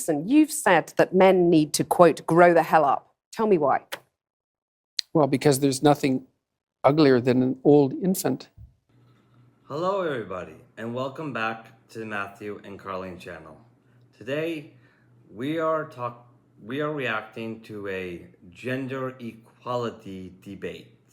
Listen, you've said that men need to, quote, grow the hell up. Tell me why. Well, because there's nothing uglier than an old infant. Hello everybody, and welcome back to the Matthew and Carleen channel. Today, we are reacting to a gender equality debate.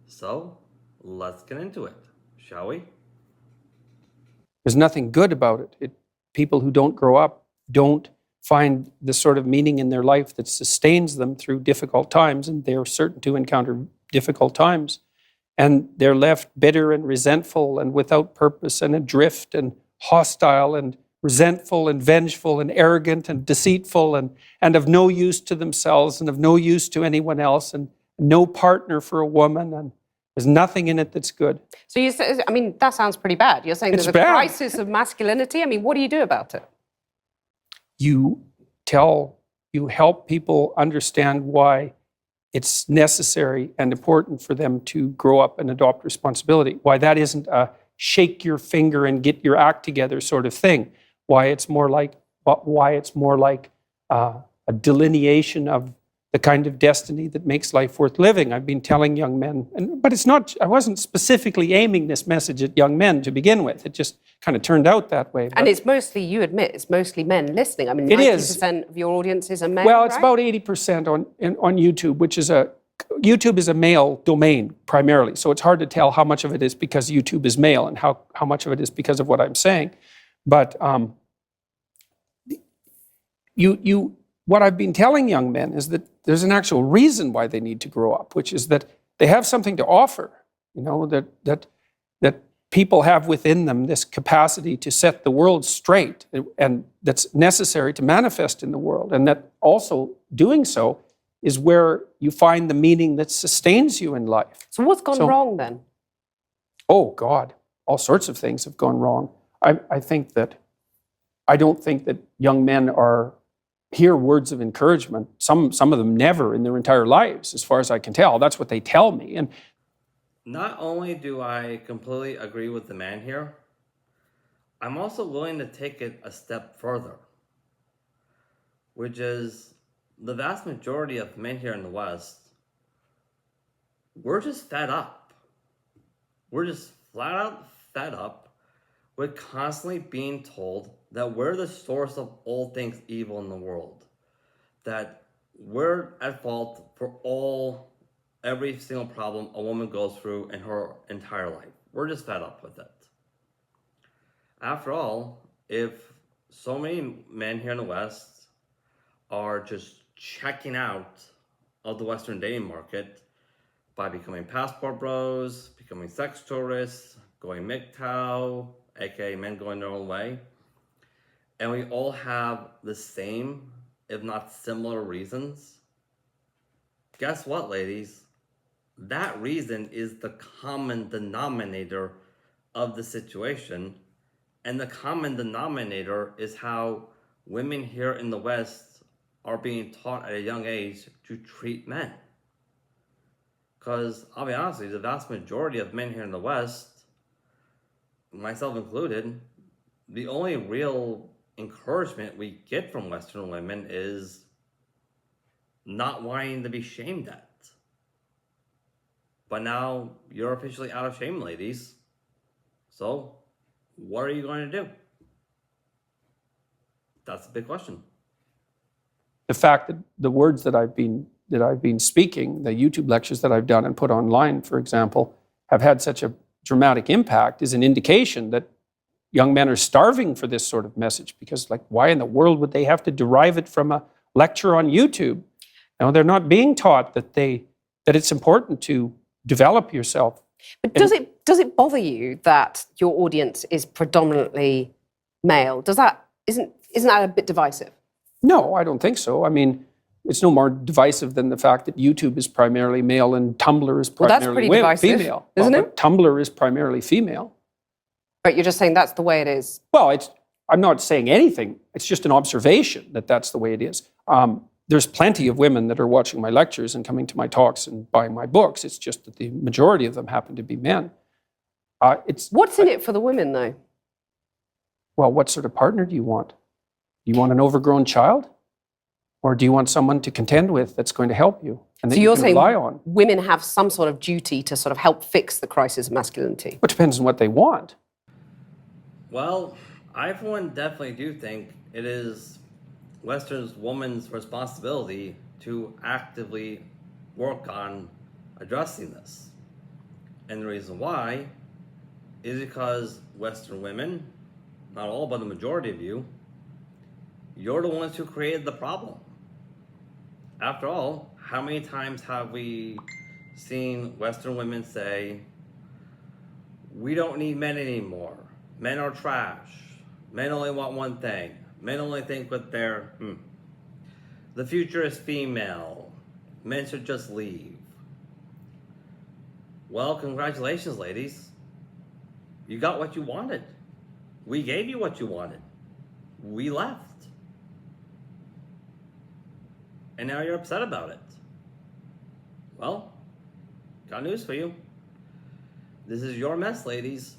So, let's get into it, shall we? There's nothing good about it. People who don't grow up don't find the sort of meaning in their life that sustains them through difficult times, and they're certain to encounter difficult times. And they're left bitter and resentful and without purpose and adrift and hostile and resentful and vengeful and arrogant and deceitful and of no use to themselves and of no use to anyone else and no partner for a woman, and there's nothing in it that's good. So you say, I mean, that sounds pretty bad. You're saying there's a crisis of masculinity? I mean, what do you do about it? You help people understand why it's necessary and important for them to grow up and adopt responsibility. Why that isn't a shake your finger and get your act together sort of thing. Why it's more like a delineation of the kind of destiny that makes life worth living. I've been telling young men, but it's not. I wasn't specifically aiming this message at young men to begin with. It just kind of turned out that way. And it's mostly, you admit, it's mostly men listening. I mean, 90% of your audiences are men. Well, it's about 80% on YouTube, which is YouTube is a male domain primarily. So it's hard to tell how much of it is because YouTube is male and how much of it is because of what I'm saying. But what I've been telling young men is that there's an actual reason why they need to grow up, which is that they have something to offer. You know, that people have within them this capacity to set the world straight, and that's necessary to manifest in the world, and that also doing so is where you find the meaning that sustains you in life. So what's gone wrong then? Oh God, all sorts of things have gone wrong. I don't think that young men hear words of encouragement. Some of them never in their entire lives, as far as I can tell. That's what they tell me. And not only do I completely agree with the man here, I'm also willing to take it a step further, which is the vast majority of men here in the West, we're just fed up. We're just flat out fed up with constantly being told that we're the source of all things evil in the world, that we're at fault for every single problem a woman goes through in her entire life. We're just fed up with it. After all, if so many men here in the West are just checking out of the Western dating market by becoming passport bros, becoming sex tourists, going MGTOW, aka men going their own way, and we all have the same, if not similar reasons, guess what, ladies? That reason is the common denominator of the situation, and the common denominator is how women here in the West are being taught at a young age to treat men. Because, I'll be honest with you, the vast majority of men here in the West, myself included, the only real encouragement we get from Western women is not wanting to be shamed at. But now you're officially out of shame, ladies. So what are you going to do? That's a big question. The fact that the words that I've been speaking, the YouTube lectures that I've done and put online, for example, have had such a dramatic impact is an indication that young men are starving for this sort of message, because why in the world would they have to derive it from a lecture on YouTube? You know, they're not being taught that it's important to develop yourself. But does it bother you that your audience is predominantly male? Isn't that a bit divisive? No, I don't think so. I mean, it's no more divisive than the fact that YouTube is primarily male and Tumblr is primarily female. Isn't it? Tumblr is primarily female. But you're just saying that's the way it is. Well, I'm not saying anything. It's just an observation that that's the way it is. There's plenty of women that are watching my lectures and coming to my talks and buying my books. It's just that the majority of them happen to be men. What's in it for the women, though? Well, what sort of partner do you want? Do you want an overgrown child? Or do you want someone to contend with that's going to help you and that So you you're can saying rely on? women have some sort of duty to sort of help fix the crisis of masculinity? It depends on what they want. Well, I for one definitely do think it is Western woman's responsibility to actively work on addressing this. And the reason why is because Western women, not all but the majority of you, you're the ones who created the problem. After all, how many times have we seen Western women say, we don't need men anymore. Men are trash. Men only want one thing. Men only think with their, the future is female. Men should just leave. Well, congratulations, ladies. You got what you wanted. We gave you what you wanted. We left. And now you're upset about it. Well, got news for you. This is your mess, ladies,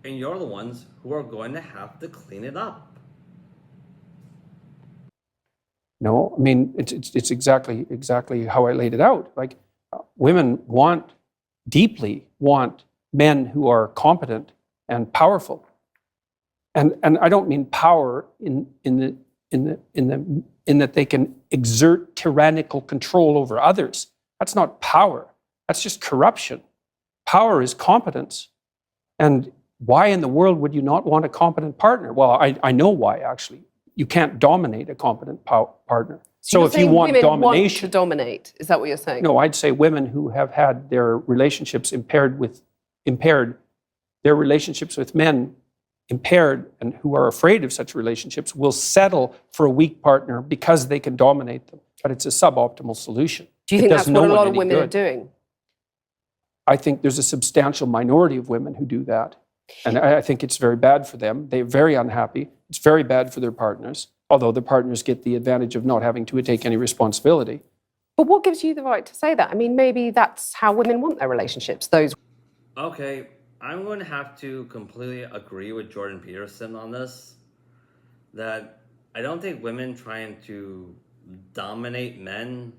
and you're the ones who are going to have to clean it up. No, I mean, it's exactly how I laid it out. Like, women deeply want men who are competent and powerful. And I don't mean power in that they can exert tyrannical control over others. That's not power. That's just corruption. Power is competence. And why in the world would you not want a competent partner? Well, I know why, actually. You can't dominate a competent partner. So you're if you saying want women domination... want to dominate, is that what you're saying? No, I'd say women who have had their relationships impaired, their relationships with men impaired, and who are afraid of such relationships will settle for a weak partner because they can dominate them. But it's a suboptimal solution. Do you think that's what a lot of women are doing? I think there's a substantial minority of women who do that. And I think it's very bad for them. They're very unhappy. It's very bad for their partners, although the partners get the advantage of not having to take any responsibility. But what gives you the right to say that? I mean, maybe that's how women want their relationships, those... Okay, I'm going to have to completely agree with Jordan Peterson on this, that I don't think women trying to dominate men,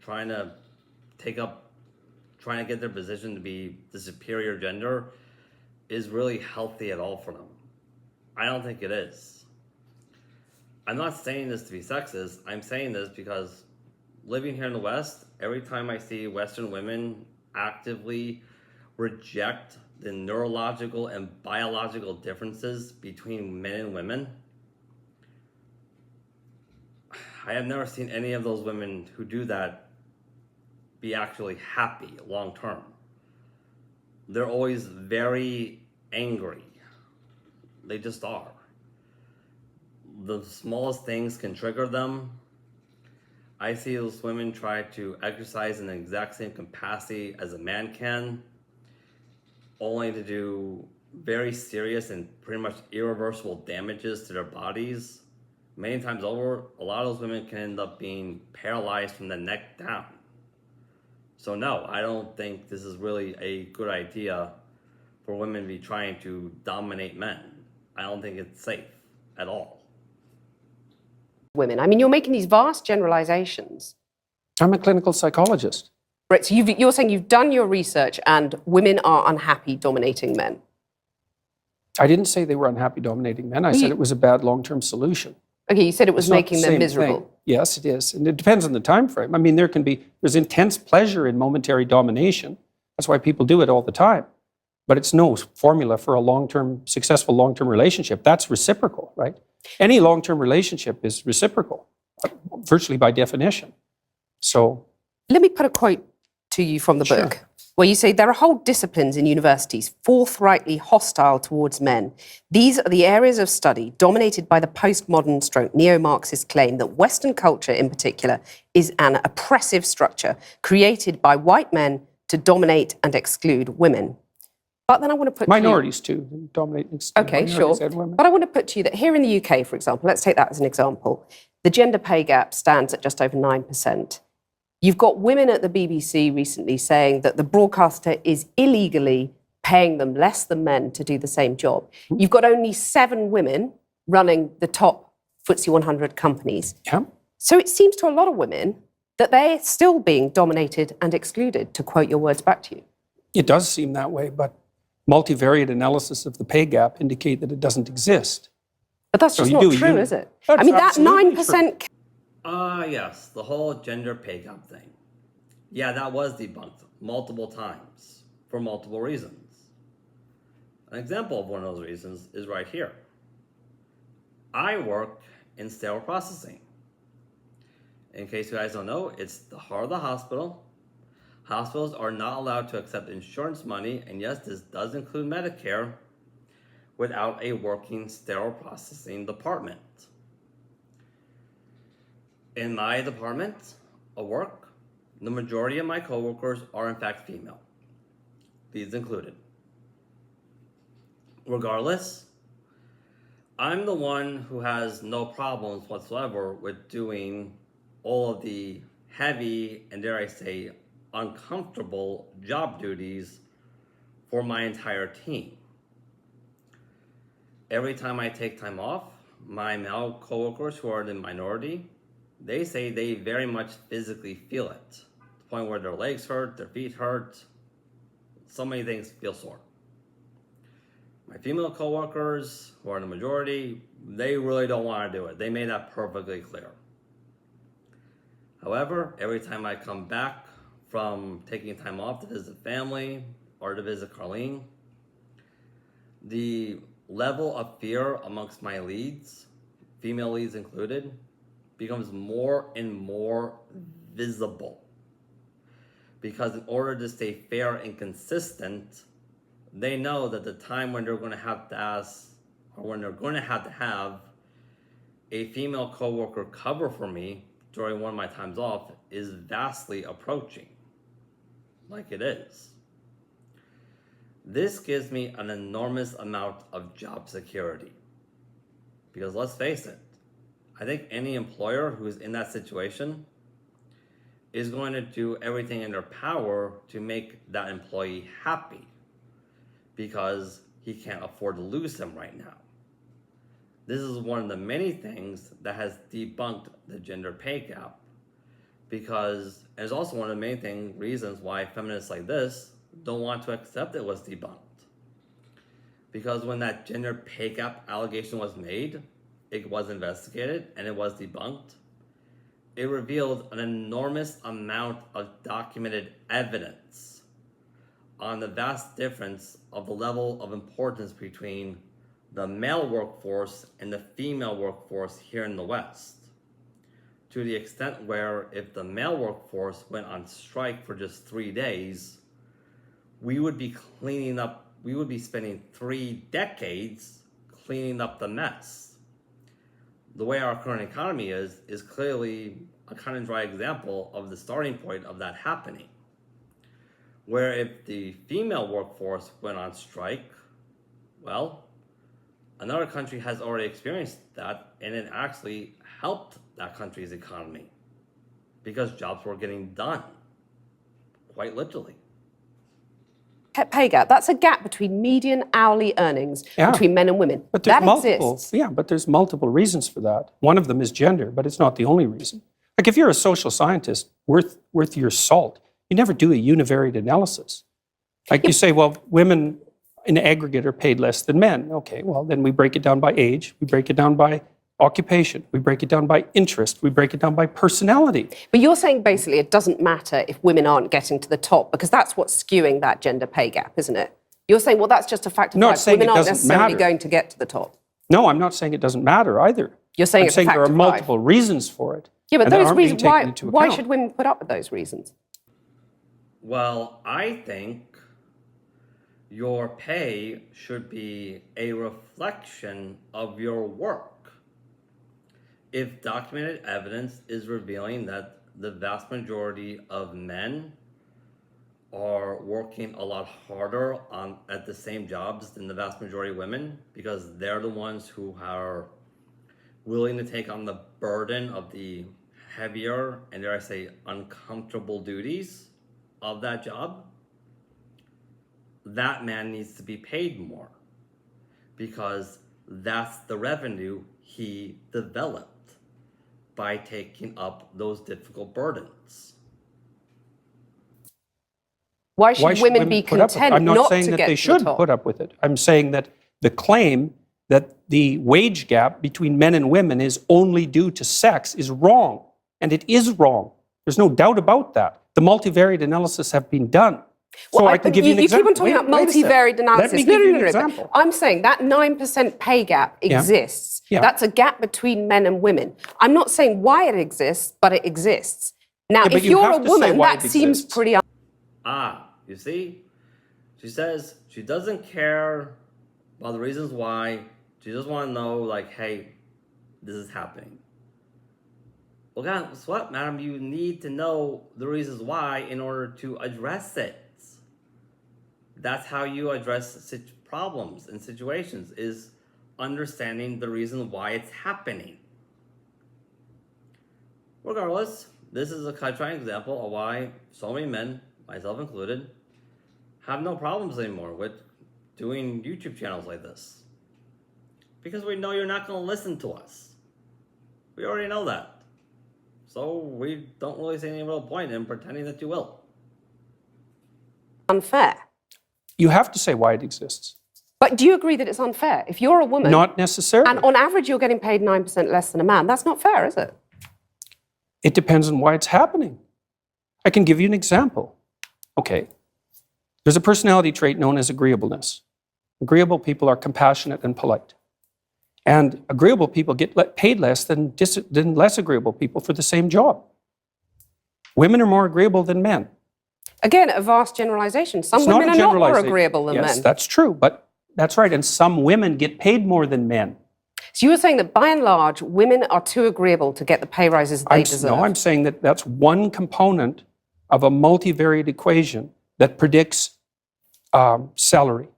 trying to get their position to be the superior gender is really healthy at all for them. I don't think it is. I'm not saying this to be sexist. I'm saying this because living here in the West, every time I see Western women actively reject the neurological and biological differences between men and women, I have never seen any of those women who do that be actually happy long term. They're always very angry. They just are. The smallest things can trigger them. I see those women try to exercise in the exact same capacity as a man can, only to do very serious and pretty much irreversible damages to their bodies. Many times over, a lot of those women can end up being paralyzed from the neck down. So no, I don't think this is really a good idea for women to be trying to dominate men. I don't think it's safe at all. Women. I mean, you're making these vast generalizations. I'm a clinical psychologist. Right, so you're saying you've done your research and women are unhappy dominating men. I didn't say they were unhappy dominating men. I said it was a bad long-term solution. Okay, you said it was It's not making the them same miserable. thing. Yes, it is. And it depends on the time frame. I mean, there's intense pleasure in momentary domination. That's why people do it all the time. But it's no formula for a successful long-term relationship. That's reciprocal, right? Any long-term relationship is reciprocal, virtually by definition. So... Let me put a quote to you from the book, where you say there are whole disciplines in universities forthrightly hostile towards men. These are the areas of study dominated by the postmodern stroke neo-Marxist claim that Western culture in particular is an oppressive structure created by white men to dominate and exclude women. But then I want to put minorities too, dominate and exclude minorities and women. But I want to put to you that here in the UK, for example, let's take that as an example, the gender pay gap stands at just over 9%. You've got women at the BBC recently saying that the broadcaster is illegally paying them less than men to do the same job. You've got only 7 women running the top FTSE 100 companies. Yeah. So it seems to a lot of women that they're still being dominated and excluded, to quote your words back to you. It does seem that way, but multivariate analysis of the pay gap indicate that it doesn't exist. But that's just you not do a true, unit. is it? That's I mean, that absolutely 9%. Yes, the whole gender pay gap thing. Yeah, that was debunked multiple times for multiple reasons. An example of one of those reasons is right here. I work in sterile processing. In case you guys don't know, it's the heart of the hospital. Hospitals are not allowed to accept insurance money, and yes, this does include Medicare, without a working sterile processing department. In my department of work, the majority of my coworkers are in fact female, these included. Regardless, I'm the one who has no problems whatsoever with doing all of the heavy and, dare I say, uncomfortable job duties for my entire team. Every time I take time off, my male coworkers who are the minority, they say they very much physically feel it. To the point where their legs hurt, their feet hurt, so many things feel sore. My female coworkers, who are the majority, they really don't want to do it. They made that perfectly clear. However, every time I come back from taking time off to visit family or to visit Carlene, the level of fear amongst my leads, female leads included, becomes more and more visible. Because in order to stay fair and consistent, they know that the time when they're going to have to ask, or when they're going to have a female coworker cover for me during one of my times off is vastly approaching, like it is. This gives me an enormous amount of job security. Because let's face it, I think any employer who's in that situation is going to do everything in their power to make that employee happy, because he can't afford to lose him right now. This is one of the many things that has debunked the gender pay gap, because it's also one of the main reasons why feminists like this don't want to accept it was debunked. Because when that gender pay gap allegation was made, it was investigated and it was debunked. It revealed an enormous amount of documented evidence on the vast difference of the level of importance between the male workforce and the female workforce here in the West. To the extent where if the male workforce went on strike for just 3 days, we would be spending 3 decades cleaning up the mess. The way our current economy is clearly a cut and dry example of the starting point of that happening. Where if the female workforce went on strike, well, another country has already experienced that, and it actually helped that country's economy because jobs were getting done, quite literally. Pay gap, that's a gap between median hourly earnings between men and women. But there's that exists. but there's multiple reasons for that. One of them is gender, but it's not the only reason. Like if you're a social scientist worth your salt, you never do a univariate analysis. Like you say, well, women in aggregate are paid less than men. Okay, well, then we break it down by age, we break it down by occupation, we break it down by interest, we break it down by personality. But you're saying basically it doesn't matter if women aren't getting to the top, because that's what's skewing that gender pay gap, isn't it? You're saying, well, that's just a fact of No, life. it's saying Women it aren't doesn't necessarily matter. going to get to the top. No, I'm not saying it doesn't matter either. You're saying I'm it's a saying fact there are of life. multiple reasons for it. Yeah, but and they those aren't being reasons, taken into why account. should women put up with those reasons? Well, I think your pay should be a reflection of your work. If documented evidence is revealing that the vast majority of men are working a lot harder at the same jobs than the vast majority of women, because they're the ones who are willing to take on the burden of the heavier and, dare I say, uncomfortable duties of that job, that man needs to be paid more, because that's the revenue he developed by taking up those difficult burdens. Why should women be put up with it? content I'm not not saying to that get they to the should top? put up with it. I'm saying that the claim that the wage gap between men and women is only due to sex is wrong. And it is wrong. There's no doubt about that. The multivariate analysis have been done. So I can give you an You keep example. on talking Wait- about wait a second. multivariate analysis. Let me give you an but example. I'm saying that 9% pay gap exists. Yeah. That's a gap between men and women. I'm not saying why it exists, but it exists. Now, Yeah, but if you you're a have to say woman, why that it seems exists. pretty. You see? She says she doesn't care about the reasons why. She just want to know, like, hey, this is happening. Well, guess what, madam? You need to know the reasons why in order to address it. That's how you address problems and situations, is understanding the reason why it's happening. Regardless, this is a trying example of why so many men, myself included, have no problems anymore with doing YouTube channels like this. Because we know you're not going to listen to us. We already know that. So we don't really see any real point in pretending that you will. Unfair. You have to say why it exists. But do you agree that it's unfair? If you're a woman, Not necessarily. and on average you're getting paid 9% less than a man, that's not fair, is it? It depends on why it's happening. I can give you an example. Okay. There's a personality trait known as agreeableness. Agreeable people are compassionate and polite. And agreeable people get paid less than less agreeable people for the same job. Women are more agreeable than men. Again, a vast generalization. Some It's not women a are not more generalization. agreeable than Yes, men. that's true, but that's right. And some women get paid more than men. So you were saying that by and large, women are too agreeable to get the pay rises they deserve. No, I'm saying that that's one component of a multivariate equation that predicts salary.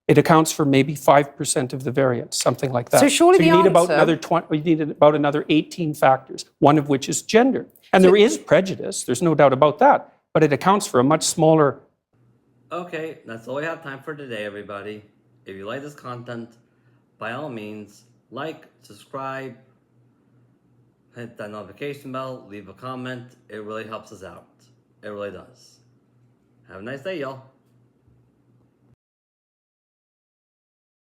It accounts for maybe 5% of the variance, something like that. So surely the you need about answer- another 20, you need about another 18 factors, one of which is gender. And there is prejudice, there's no doubt about that, but it accounts for a much smaller. Okay, that's all we have time for today, everybody. If you like this content, by all means, like, subscribe, hit that notification bell, leave a comment. It really helps us out. It really does. Have a nice day, y'all.